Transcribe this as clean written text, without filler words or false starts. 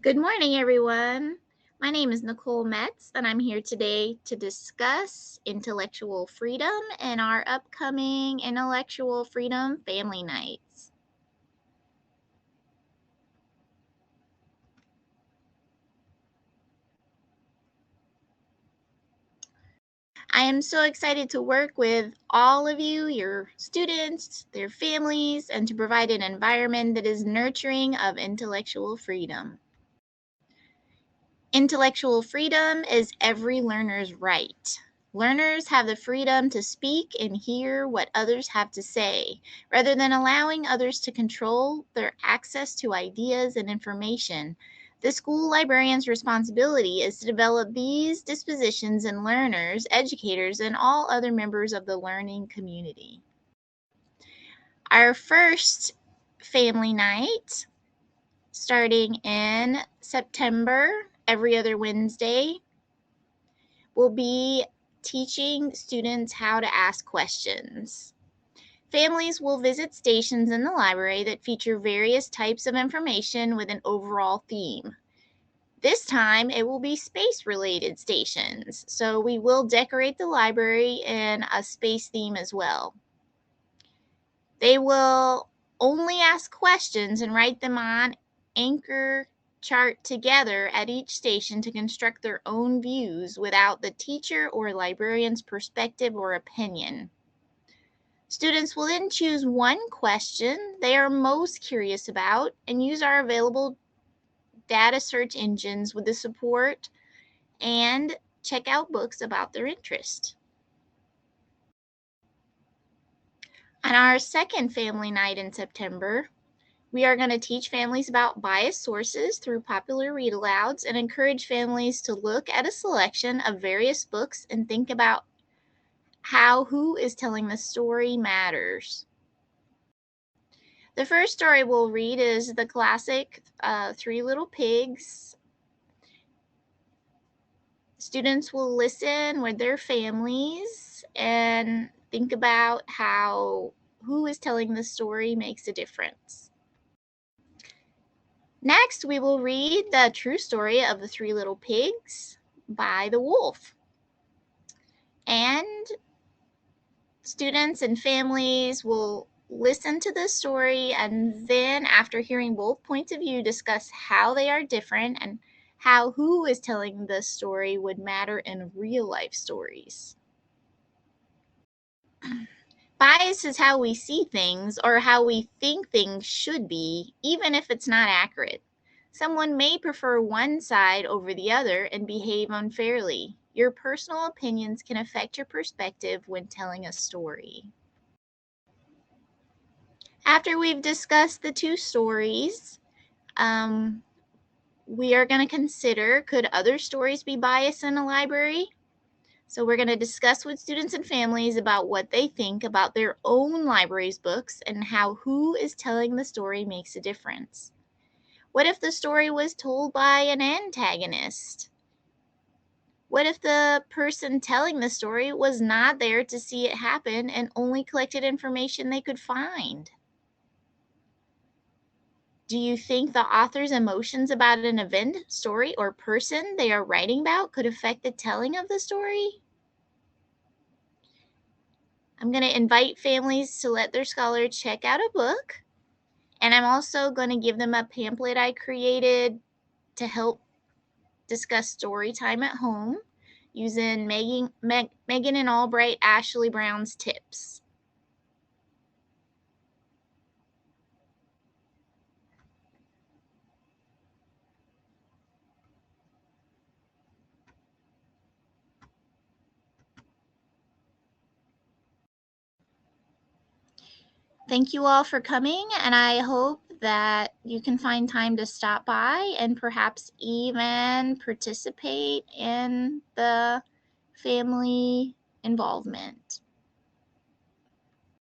Good morning, everyone. My name is Nicole Metz, and I'm here today to discuss intellectual freedom and our upcoming Intellectual Freedom Family Nights. I am so excited to work with all of you, your students, their families, and to provide an environment that is nurturing of intellectual freedom. Intellectual freedom is every learner's right. Learners have the freedom to speak and hear what others have to say, rather than allowing others to control their access to ideas and information. The school librarian's responsibility is to develop these dispositions in learners, educators, and all other members of the learning community. Our first family night, starting in September, every other Wednesday, will be teaching students how to ask questions. Families will visit stations in the library that feature various types of information with an overall theme. This time it will be space related stations, so we will decorate the library in a space theme as well. They will only ask questions and write them on anchor chart together at each station to construct their own views without the teacher or librarian's perspective or opinion. Students will then choose one question they are most curious about and use our available data search engines with the support and check out books about their interest. On our second family night in September, we are going to teach families about biased sources through popular read alouds and encourage families to look at a selection of various books and think about how who is telling the story matters. The first story we'll read is the classic Three Little Pigs. Students will listen with their families and think about how who is telling the story makes a difference. Next, we will read the true story of the Three Little Pigs by the wolf. And students and families will listen to the story and then, after hearing both points of view, discuss how they are different and how who is telling the story would matter in real life stories. Bias is how we see things or how we think things should be, even if it's not accurate. Someone may prefer one side over the other and behave unfairly. Your personal opinions can affect your perspective when telling a story. After we've discussed the two stories, we are going to consider, could other stories be biased in a library? So we're going to discuss with students and families about what they think about their own library's books and how who is telling the story makes a difference. What if the story was told by an antagonist? What if the person telling the story was not there to see it happen and only collected information they could find? Do you think the author's emotions about an event, story, or person they are writing about could affect the telling of the story? I'm going to invite families to let their scholar check out a book, and I'm also going to give them a pamphlet I created to help discuss story time at home using Megan and Albright Ashley Brown's tips. Thank you all for coming, and I hope that you can find time to stop by and perhaps even participate in the family involvement.